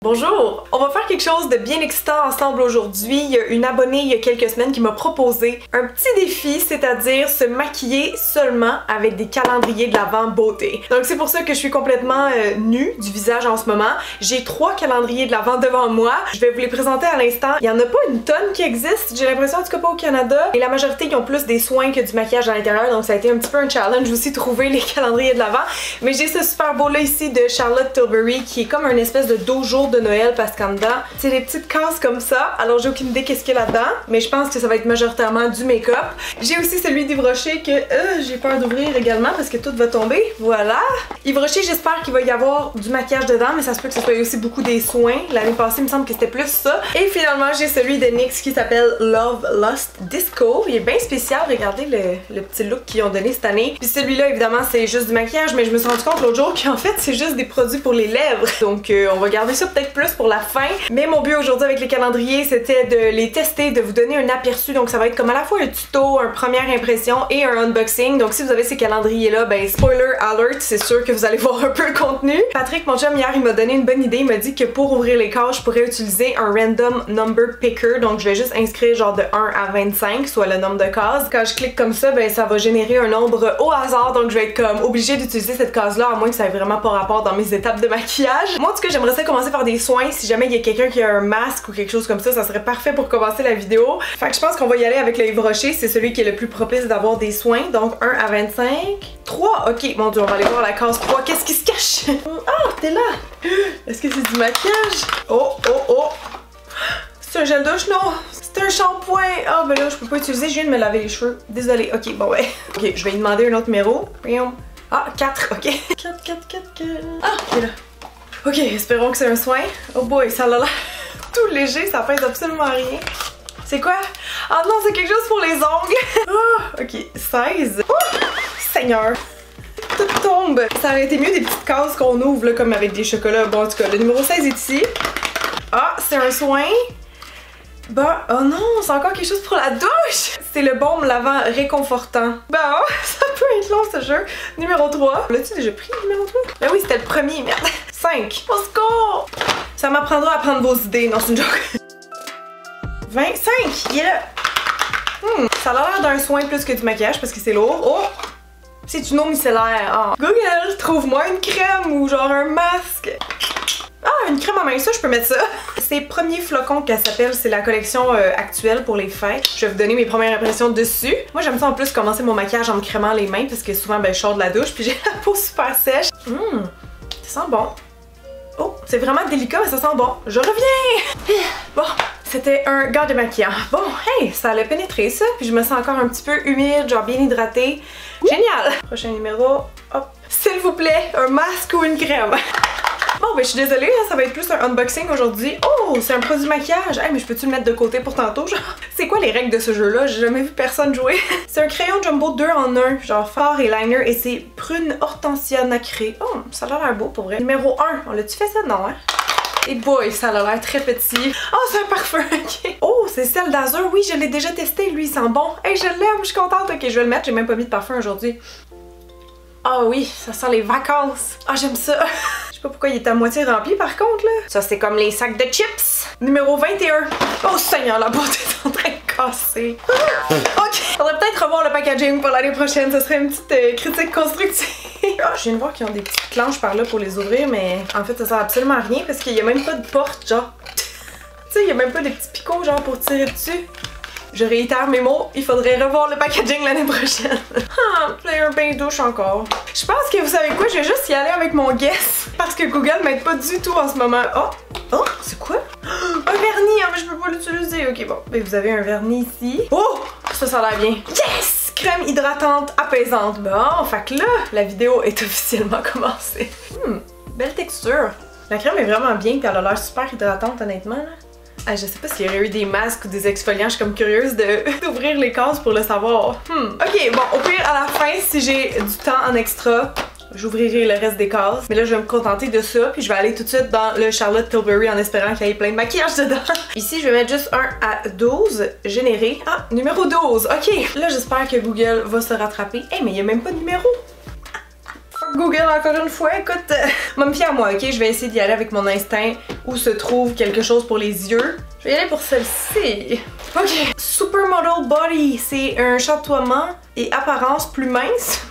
Bonjour! On va faire quelque chose de bien excitant ensemble aujourd'hui. Il y a une abonnée il y a quelques semaines qui m'a proposé un petit défi, c'est-à-dire se maquiller seulement avec des calendriers de l'Avent beauté. Donc c'est pour ça que je suis complètement nue du visage en ce moment. J'ai 3 calendriers de l'Avent devant moi. Je vais vous les présenter à l'instant. Il y en a pas une tonne qui existe, j'ai l'impression, en tout cas pas au Canada. Et la majorité, ils ont plus des soins que du maquillage à l'intérieur, donc ça a été un petit peu un challenge aussi trouver les calendriers de l'Avent. Mais j'ai ce super beau là ici de Charlotte Tilbury qui est comme une espèce de dojo de Noël parce qu'en dedans, c'est des petites cases comme ça. Alors j'ai aucune idée qu'est-ce qu'il y a là-dedans, mais je pense que ça va être majoritairement du make-up. J'ai aussi celui d'Yves Rocher que j'ai peur d'ouvrir également parce que tout va tomber. Voilà. Yves Rocher, j'espère qu'il va y avoir du maquillage dedans, mais ça se peut que ce soit aussi beaucoup des soins. L'année passée, il me semble que c'était plus ça. Et finalement, j'ai celui de NYX qui s'appelle Love Lust Disco. Il est bien spécial. Regardez le petit look qu'ils ont donné cette année. Puis celui-là, évidemment, c'est juste du maquillage, mais je me suis rendu compte l'autre jour qu'en fait, c'est juste des produits pour les lèvres. Donc, on va garder ça peut-être plus pour la fin. Mais mon but aujourd'hui avec les calendriers, c'était de les tester, de vous donner un aperçu. Donc, ça va être comme à la fois un tuto, une première impression et un unboxing. Donc, si vous avez ces calendriers-là, ben, spoiler alert, c'est sûr que vous allez voir un peu le contenu. Patrick, mon chum, hier, il m'a donné une bonne idée. Il m'a dit que pour ouvrir les cases, je pourrais utiliser un random number picker. Donc, je vais juste inscrire genre de 1 à 25, soit le nombre de cases. Quand je clique comme ça, ben, ça va générer un nombre au hasard. Donc, je vais être comme obligée d'utiliser cette case-là, à moins que ça ait vraiment pas rapport dans mes étapes de maquillage. Moi, en tout cas, j'aimerais ça commencer par des soins. Si jamais il y a quelqu'un qui a un masque ou quelque chose comme ça serait parfait pour commencer la vidéo. Fait que je pense qu'on va y aller avec le Yves Rocher. C'est celui qui est le plus propice d'avoir des soins. Donc, 1 à 25. 3, ok, mon dieu, on va aller voir la case 3. Qu'est-ce qui se cache? Ah, t'es là! Est-ce que c'est du maquillage? Oh, oh, oh! C'est un gel douche, non? C'est un shampoing! Ah, ben là, je peux pas utiliser, je viens de me laver les cheveux. Désolée, ok, bon, ouais. Ok, je vais lui demander un autre numéro. Ah, 4, ok. 4, 4, 4, 4. Ah, il est là. Ok, espérons que c'est un soin. Oh boy, ça a l'air tout léger, ça pèse absolument rien. C'est quoi? Ah non, c'est quelque chose pour les ongles! Ah, ok, 16. Oh, Seigneur! Tout tombe! Ça aurait été mieux des petites cases qu'on ouvre, là, comme avec des chocolats. Bon, en tout cas, le numéro 16 est ici. Ah, c'est un soin. Bah, oh non, c'est encore quelque chose pour la douche! C'est le baume lavant réconfortant. Bah, oh, ça peut être long ce jeu. Numéro 3. L'as-tu déjà pris le numéro 3? Ben oui, c'était le premier, merde. 5. Au secours! Ça m'apprendra à prendre vos idées. Non, c'est une joke. 25, il est là. Ça a l'air d'un soin plus que du maquillage parce que c'est lourd. Oh! C'est une eau micellaire. Oh. Google, trouve-moi une crème ou genre un masque. Ah, une crème à main, ça, je peux mettre ça. C'est Premier Flocon qu'elle s'appelle, c'est la collection actuelle pour les fêtes. Je vais vous donner mes premières impressions dessus. Moi, j'aime ça en plus commencer mon maquillage en me crémant les mains parce que souvent, ben, je sors de la douche puis j'ai la peau super sèche. Ça sent bon. Oh, c'est vraiment délicat, mais ça sent bon. Je reviens! Bon, c'était un gant de maquillant. Bon, hey, ça allait pénétrer ça, puis je me sens encore un petit peu humide, genre bien hydratée. Génial! Prochain numéro, hop. S'il vous plaît, un masque ou une crème? Bon, ben je suis désolée, là, ça va être plus un unboxing aujourd'hui. Oh, c'est un produit maquillage. Hey, mais je peux-tu le mettre de côté pour tantôt, genre? C'est quoi les règles de ce jeu-là? J'ai jamais vu personne jouer. C'est un crayon Jumbo 2 en 1, genre fard et liner, et c'est prune hortensia nacrée. Oh, ça a l'air beau pour vrai. Numéro 1, on l'a-tu fait ça? Non, hein? Et boy, ça a l'air très petit. Oh, c'est un parfum, ok. Oh, c'est celle d'Azur. Oui, je l'ai déjà testé, lui, il sent bon. Hey, je l'aime, je suis contente. Ok, je vais le mettre, j'ai même pas mis de parfum aujourd'hui. Ah oui, ça sent les vacances. Ah, j'aime ça. Je sais pas pourquoi il est à moitié rempli par contre là. Ça c'est comme les sacs de chips. Numéro 21. Oh Seigneur, la boîte est en train de casser. Ok, faudrait peut-être revoir le packaging pour l'année prochaine. Ce serait une petite critique constructive. Ah, je viens de voir qu'ils ont des petites planches par là pour les ouvrir, mais en fait ça sert absolument à rien parce qu'il y a même pas de porte genre. Tu sais, il y a même pas des petits picots genre pour tirer dessus. Je réitère mes mots, il faudrait revoir le packaging l'année prochaine. Ah, player bain douche encore. Je pense que vous savez quoi, je vais juste y aller avec mon guess. Parce que Google m'aide pas du tout en ce moment. Oh, oh, c'est quoi? Un vernis, hein, mais je peux pas l'utiliser. Ok, bon, ben, vous avez un vernis ici. Oh, ça a l'air bien. Yes! Crème hydratante apaisante. Bon, fait que là, la vidéo est officiellement commencée. Belle texture. La crème est vraiment bien, puis elle a l'air super hydratante, honnêtement, là. Ah, je sais pas s'il y aurait eu des masques ou des exfoliants, je suis comme curieuse d'ouvrir les cases pour le savoir. Ok, bon, au pire, à la fin, si j'ai du temps en extra, j'ouvrirai le reste des cases. Mais là, je vais me contenter de ça, puis je vais aller tout de suite dans le Charlotte Tilbury en espérant qu'il y ait plein de maquillage dedans. Ici, je vais mettre juste 1 à 12, généré. Ah, numéro 12, ok. Là, j'espère que Google va se rattraper. Hey, mais il y a même pas de numéro. Google encore une fois, écoute, m'a me fier à moi, ok? Je vais essayer d'y aller avec mon instinct où se trouve quelque chose pour les yeux. Je vais y aller pour celle-ci. Ok, Supermodel Body, c'est un chatoiement et apparence plus mince.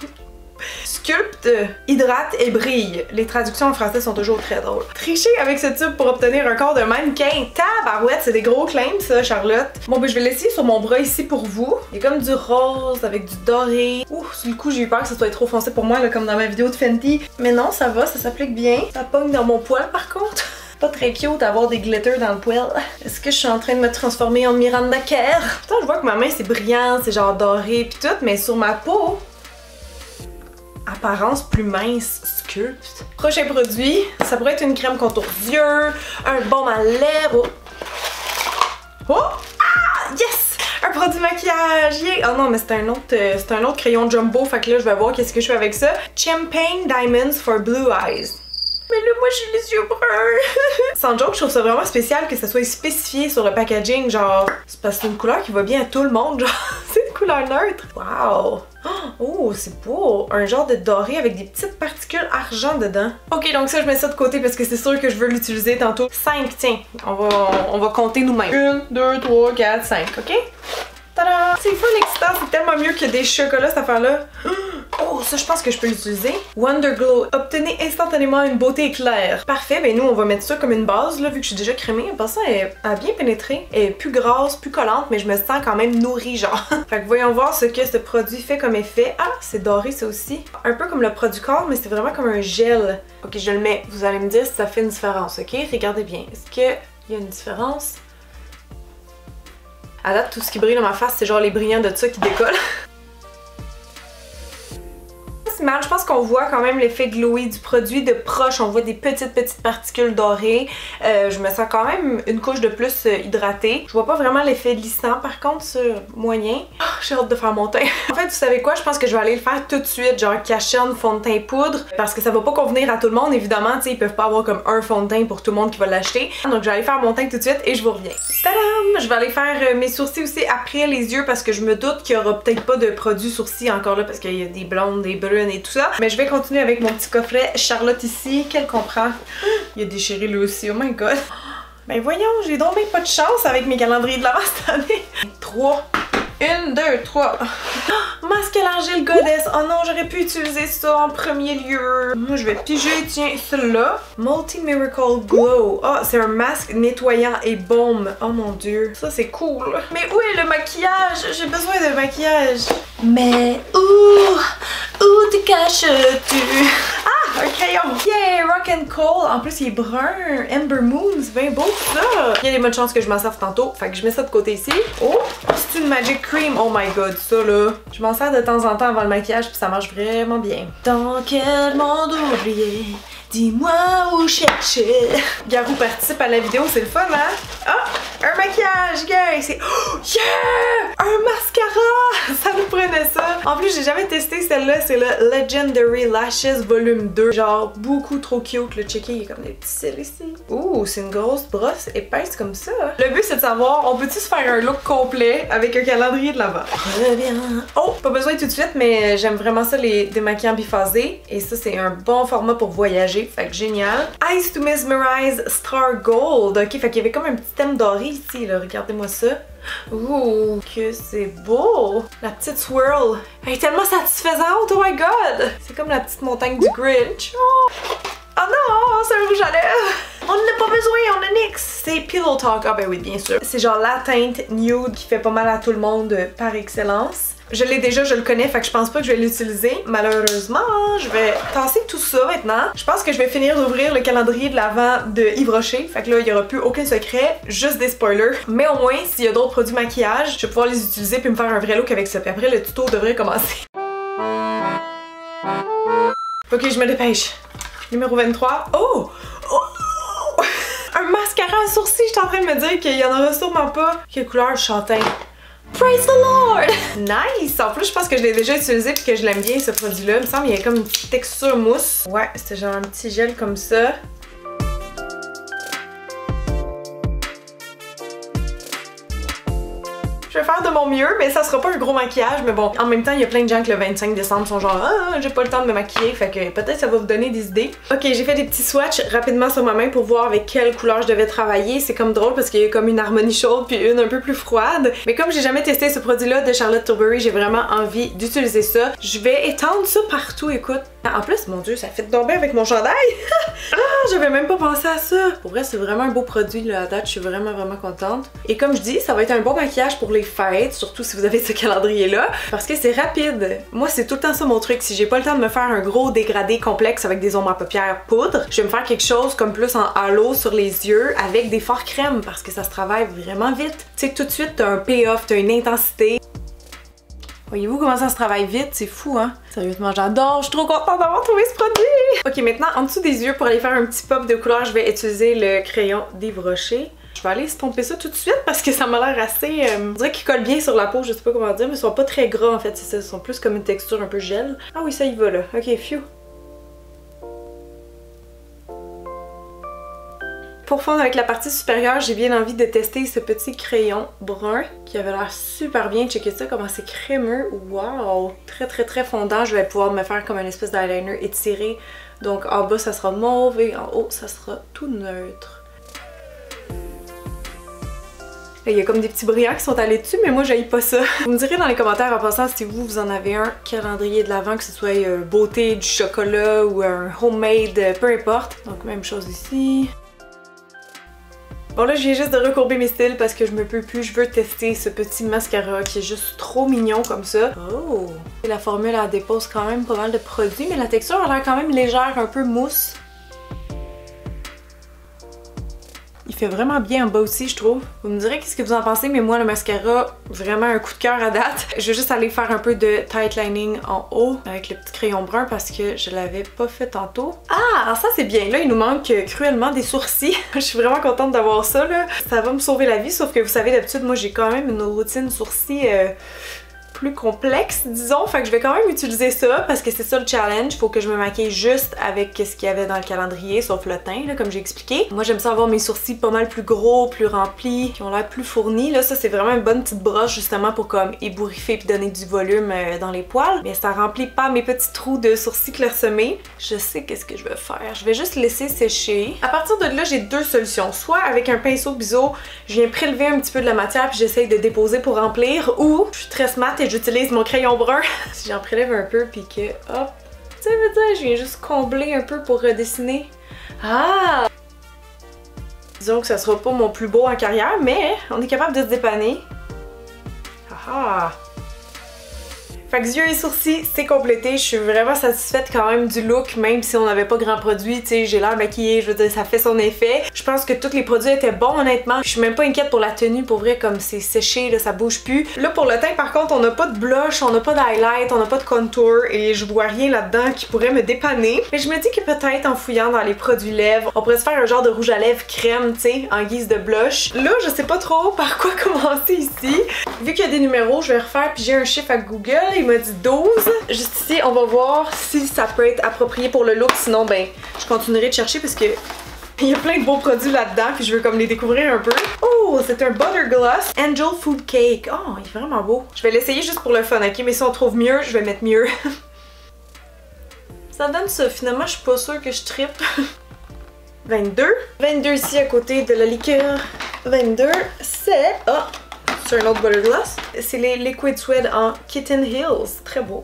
Sculpte, hydrate et brille. Les traductions en français sont toujours très drôles. Tricher avec ce tube pour obtenir un corps de mannequin. Tabarouette, c'est des gros claims ça, Charlotte. Bon, ben je vais l'essayer sur mon bras ici pour vous. Il y a comme du rose avec du doré. Ouh, sur le coup, j'ai eu peur que ça soit trop foncé pour moi, là, comme dans ma vidéo de Fenty. Mais non, ça va, ça s'applique bien. Ça pogne dans mon poil par contre. Pas très cute d'avoir des glitters dans le poil. Est-ce que je suis en train de me transformer en Miranda Kerr? Putain, je vois que ma main c'est brillant, c'est genre doré pis tout, mais sur ma peau, apparence plus mince, sculpte. Prochain produit, ça pourrait être une crème contour yeux, un baume à lèvres. Oh! Ah! Yes! Un produit maquillage! Yeah! Oh non, mais c'est un autre crayon jumbo, fait que là je vais voir qu'est-ce que je fais avec ça. Champagne Diamonds for Blue Eyes. Mais là, moi, j'ai les yeux bruns! Sans joke, je trouve ça vraiment spécial que ça soit spécifié sur le packaging, genre, c'est parce que c'est une couleur qui va bien à tout le monde, genre, c'est une couleur neutre. Wow! Oh, c'est beau! Un genre de doré avec des petites particules argent dedans. Ok, donc ça, je mets ça de côté parce que c'est sûr que je veux l'utiliser tantôt. 5, tiens, on va compter nous-mêmes. 1, 2, 3, 4, 5, ok? Tada! C'est fun l'excitant, c'est tellement mieux que des chocolats cette affaire-là. Oh, ça je pense que je peux l'utiliser. Wonder Glow, obtenez instantanément une beauté éclair. Parfait, ben nous on va mettre ça comme une base là, vu que je suis déjà crémée. Après ça, elle a bien pénétré. Elle est plus grasse, plus collante, mais je me sens quand même nourrie genre. Fait que voyons voir ce que ce produit fait comme effet. Ah, c'est doré ça aussi. Un peu comme le produit corps, mais c'est vraiment comme un gel. Ok, je le mets. Vous allez me dire si ça fait une différence, ok? Regardez bien. Est-ce qu'il y a une différence? À date, tout ce qui brille dans ma face, c'est genre les brillants de ça qui décollent. Mal, je pense qu'on voit quand même l'effet glowy du produit de proche, on voit des petites particules dorées. Je me sens quand même une couche de plus hydratée. Je vois pas vraiment l'effet lissant par contre, ce moyen. Oh, j'ai hâte de faire mon teint. En fait, vous savez quoi? Je pense que je vais aller le faire tout de suite, genre cachetonne, fond de teint poudre, parce que ça va pas convenir à tout le monde, évidemment, tu sais, ils peuvent pas avoir comme un fond de teint pour tout le monde qui va l'acheter. Donc je vais aller faire mon teint tout de suite et je vous reviens. Tadam! Je vais aller faire mes sourcils aussi après les yeux parce que je me doute qu'il y aura peut-être pas de produit sourcils encore là parce qu'il y a des blondes, des brunes et tout ça. Mais je vais continuer avec mon petit coffret Charlotte ici, qu'elle comprend. Il a déchiré lui aussi, oh my god. Ben voyons, j'ai donc même pas de chance avec mes calendriers de l'avant cette année. 3. 1, 2, 3. Masque à l'argile goddess. Oh non, j'aurais pu utiliser ça en premier lieu. Moi, je vais piger, tiens, celui-là. Multi Miracle Glow. Oh, c'est un masque nettoyant et baume. Oh mon dieu, ça c'est cool. Mais où est le maquillage? J'ai besoin de maquillage. Mais où te caches-tu? Ah, un crayon. Yeah, Rock and Coal. En plus, il est brun. Ember Moon, c'est bien beau ça. Il y a des bonnes chances que je m'en serve tantôt. Fait que je mets ça de côté ici. Oh, c'est une Magic Cream. Oh my god, ça là. Je m'en sers de temps en temps avant le maquillage puis ça marche vraiment bien. Dans quel monde oublié? Dis-moi où chercher. Garou participe à la vidéo, c'est le fun, hein? Ah! Un maquillage, yeah! C'est... Oh, yeah! Un mascara! Ça nous prenait ça! En plus, j'ai jamais testé celle-là, c'est le Legendary Lashes Volume 2. Genre, beaucoup trop cute, le checker, il y a comme des petits cils ici. Ouh, c'est une grosse brosse épaisse comme ça. Le but, c'est de savoir, on peut-tu se faire un look complet avec un calendrier de l'avant? Reviens! Oh! Pas besoin tout de suite, mais j'aime vraiment ça, les démaquillants biphasés. Et ça, c'est un bon format pour voyager. Fait que génial. Eyes to Mesmerize Star Gold. Ok, fait qu'il y avait comme un petit thème doré ici, là. Regardez-moi ça. Ouh, que c'est beau! La petite swirl. Elle est tellement satisfaisante, oh my god! C'est comme la petite montagne du Grinch. Oh, oh non, c'est un rouge à lèvres! On n'en a pas besoin, on a nix! C'est Pillow Talk. Ah ben oui, bien sûr. C'est genre la teinte nude qui fait pas mal à tout le monde par excellence. Je l'ai déjà, je le connais, fait que je pense pas que je vais l'utiliser. Malheureusement, je vais tasser tout ça maintenant. Je pense que je vais finir d'ouvrir le calendrier de l'Avent de Yves Rocher. Fait que là, il y aura plus aucun secret, juste des spoilers. Mais au moins, s'il y a d'autres produits maquillage, je vais pouvoir les utiliser puis me faire un vrai look avec ça. Puis après, le tuto devrait commencer. Ok, je me dépêche. Numéro 23. Oh! Oh! Un mascara à sourcils, je suis en train de me dire qu'il y en aura sûrement pas. Quelle couleur? Châtain. Praise the Lord! Nice! En plus, je pense que je l'ai déjà utilisé puis que je l'aime bien ce produit-là. Il me semble qu'il y a comme une petite texture mousse. Ouais, c'était genre un petit gel comme ça. Je vais faire de mon mieux, mais ça sera pas un gros maquillage, mais bon, en même temps, il y a plein de gens que le 25 décembre sont genre ah, j'ai pas le temps de me maquiller, fait que peut-être ça va vous donner des idées. Ok, j'ai fait des petits swatchs rapidement sur ma main pour voir avec quelle couleur je devais travailler. C'est comme drôle parce qu'il y a comme une harmonie chaude puis une un peu plus froide. Mais comme j'ai jamais testé ce produit-là de Charlotte Tilbury, j'ai vraiment envie d'utiliser ça. Je vais étendre ça partout, écoute. En plus, mon dieu, ça fait tomber avec mon chandail! Ah, j'avais même pas pensé à ça! Pour vrai, c'est vraiment un beau produit là, à date, je suis vraiment contente. Et comme je dis, ça va être un bon maquillage pour les fêtes, surtout si vous avez ce calendrier-là, parce que c'est rapide. Moi, c'est tout le temps ça mon truc. Si j'ai pas le temps de me faire un gros dégradé complexe avec des ombres à paupières poudre, je vais me faire quelque chose comme plus en halo sur les yeux avec des forts crèmes, parce que ça se travaille vraiment vite. Tu sais, tout de suite, t'as un payoff, t'as une intensité. Voyez-vous comment ça se travaille vite? C'est fou, hein? Sérieusement, j'adore! Je suis trop contente d'avoir trouvé ce produit! Ok, maintenant, en dessous des yeux, pour aller faire un petit pop de couleur, je vais utiliser le crayon d'Yves Rocher. Je vais aller estomper ça tout de suite parce que ça m'a l'air assez... on dirait qu'ils collent bien sur la peau, je sais pas comment dire, mais ils sont pas très gras en fait, c'est ça. Ils sont plus comme une texture un peu gel. Ah oui, ça y va là. Ok, phew! Pour fondre avec la partie supérieure, j'ai bien envie de tester ce petit crayon brun qui avait l'air super bien. Checkez ça, comment c'est crémeux. Wow! Très fondant. Je vais pouvoir me faire comme une espèce d'eyeliner étiré. Donc en bas, ça sera mauve et en haut, ça sera tout neutre. Là, il y a comme des petits brillants qui sont allés dessus, mais moi, j'haïs pas ça. Vous me direz dans les commentaires en passant si vous en avez un calendrier de l'Avent, que ce soit beauté, du chocolat ou un homemade, peu importe. Donc même chose ici. Bon là, je viens juste de recourber mes cils parce que je me peux plus. Je veux tester ce petit mascara qui est juste trop mignon comme ça. Oh! Et la formule, elle dépose quand même pas mal de produits, mais la texture a l'air quand même légère, un peu mousse. Il fait vraiment bien en bas aussi, je trouve. Vous me direz qu'est-ce que vous en pensez, mais moi, le mascara, vraiment un coup de cœur à date. Je vais juste aller faire un peu de tight lining en haut avec le petit crayon brun parce que je l'avais pas fait tantôt. Ah, ça c'est bien. Là, il nous manque cruellement des sourcils. Je suis vraiment contente d'avoir ça, là. Ça va me sauver la vie, sauf que vous savez, d'habitude, moi, j'ai quand même une routine sourcils plus complexe, disons. Fait que je vais quand même utiliser ça parce que c'est ça le challenge. Faut que je me maquille juste avec ce qu'il y avait dans le calendrier, sauf le teint, là, comme j'ai expliqué. Moi, j'aime ça avoir mes sourcils pas mal plus gros, plus remplis, qui ont l'air plus fournis. Là, ça, c'est vraiment une bonne petite broche justement pour comme ébouriffer puis donner du volume dans les poils. Mais ça remplit pas mes petits trous de sourcils clairsemés. Je sais qu'est-ce que je vais faire. Je vais juste laisser sécher. À partir de là, j'ai deux solutions. Soit avec un pinceau biseau, je viens prélever un petit peu de la matière puis j'essaye de déposer pour remplir, ou je suis très smart et j'utilise mon crayon brun. Si j'en prélève un peu puis que hop, ça veut dire je viens juste combler un peu pour redessiner. Ah! Disons que ça sera pas mon plus beau en carrière, mais on est capable de se dépanner. Ah! Fait que yeux et sourcils, c'est complété. Je suis vraiment satisfaite quand même du look, même si on n'avait pas grand produit. Tu sais, j'ai l'air maquillée, je veux dire, ça fait son effet. Je pense que tous les produits étaient bons, honnêtement. Je suis même pas inquiète pour la tenue, pour vrai, comme c'est séché, là, ça bouge plus. Là, pour le teint, par contre, on n'a pas de blush, on n'a pas d'highlight, on n'a pas de contour, et je vois rien là-dedans qui pourrait me dépanner. Mais je me dis que peut-être en fouillant dans les produits lèvres, on pourrait se faire un genre de rouge à lèvres crème, tu sais, en guise de blush. Là, je sais pas trop par quoi commencer ici. Vu qu'il y a des numéros, je vais refaire, puis j'ai un chiffre à Google. Il m'a dit 12. Juste ici, on va voir si ça peut être approprié pour le look. Sinon, ben, je continuerai de chercher parce que il y a plein de beaux produits là-dedans puis je veux comme les découvrir un peu. Oh, c'est un Butter Gloss Angel Food Cake. Oh, il est vraiment beau. Je vais l'essayer juste pour le fun, ok? Mais si on trouve mieux, je vais mettre mieux. Ça donne ça. Finalement, je suis pas sûre que je trippe. 22. 22 ici à côté de la liqueur. 22, c'est... Oh! C'est un autre Butter Gloss. C'est les Liquid Suede en Kitten Hills. Très beau.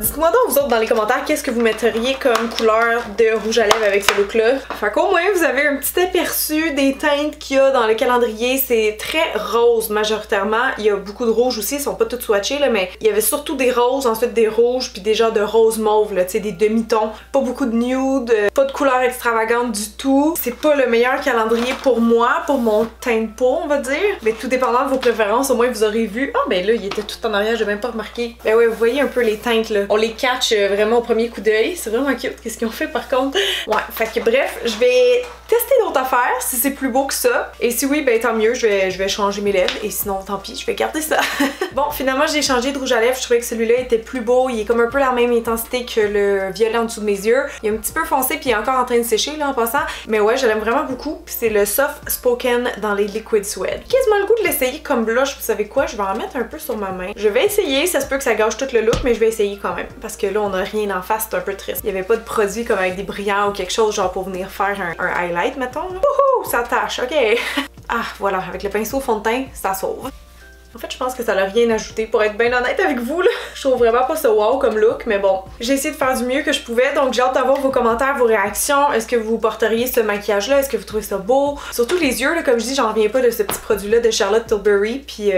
Dites-moi donc vous autres dans les commentaires qu'est-ce que vous metteriez comme couleur de rouge à lèvres avec ce look là. Fait qu'au moins vous avez un petit aperçu des teintes qu'il y a dans le calendrier. C'est très rose majoritairement. Il y a beaucoup de rouges aussi, ils sont pas tous swatchés là, mais il y avait surtout des roses, ensuite des rouges puis des genres de rose mauve là, tu sais, des demi-tons. Pas beaucoup de nude, pas de couleur extravagante du tout. C'est pas le meilleur calendrier pour moi, pour mon teint de peau on va dire. Mais tout dépendant de vos préférences, au moins vous aurez vu. Ah ben là il était tout en arrière, j'ai même pas remarqué. Ben ouais, vous voyez un peu les teintes là. On les catch vraiment au premier coup d'œil. C'est vraiment cute qu'est-ce qu'ils ont fait par contre. Ouais, fait que bref, je vais tester d'autres affaires si c'est plus beau que ça. Et si oui, ben tant mieux, je vais changer mes lèvres. Et sinon, tant pis, je vais garder ça. Bon, finalement, j'ai changé de rouge à lèvres. Je trouvais que celui-là était plus beau. Il est comme un peu la même intensité que le violet en dessous de mes yeux. Il est un petit peu foncé puis il est encore en train de sécher là en passant. Mais ouais, je l'aime vraiment beaucoup. C'est le Soft Spoken dans les Liquid Suede. Quasiment le goût de l'essayer comme blush. Vous savez quoi? Je vais en mettre un peu sur ma main. Je vais essayer. Ça se peut que ça gâche tout le look, mais je vais essayer quand même. Parce que là, on a rien en face. C'est un peu triste. Il n'y avait pas de produit comme avec des brillants ou quelque chose genre pour venir faire un highlight, mettons. Wouhou! Ça tâche. OK. Ah, voilà. Avec le pinceau fond de teint, ça sauve. En fait, je pense que ça n'a rien ajouté, pour être bien honnête avec vous, là. Je trouve vraiment pas ça wow comme look, mais bon. J'ai essayé de faire du mieux que je pouvais, donc j'ai hâte d'avoir vos commentaires, vos réactions. Est-ce que vous porteriez ce maquillage-là? Est-ce que vous trouvez ça beau? Surtout les yeux, là, comme je dis, j'en reviens pas de ce petit produit-là de Charlotte Tilbury, puis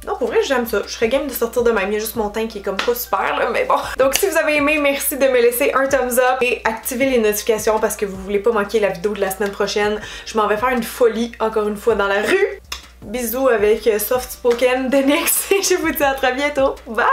non, pour vrai, j'aime ça. Je serais game de sortir de même. Il y a juste mon teint qui est comme pas super, là, mais bon. Donc si vous avez aimé, merci de me laisser un thumbs up et activez les notifications parce que vous voulez pas manquer la vidéo de la semaine prochaine. Je m'en vais faire une folie, encore une fois, dans la rue. Bisous avec Soft Spoken de NYX et je vous dis à très bientôt. Bye!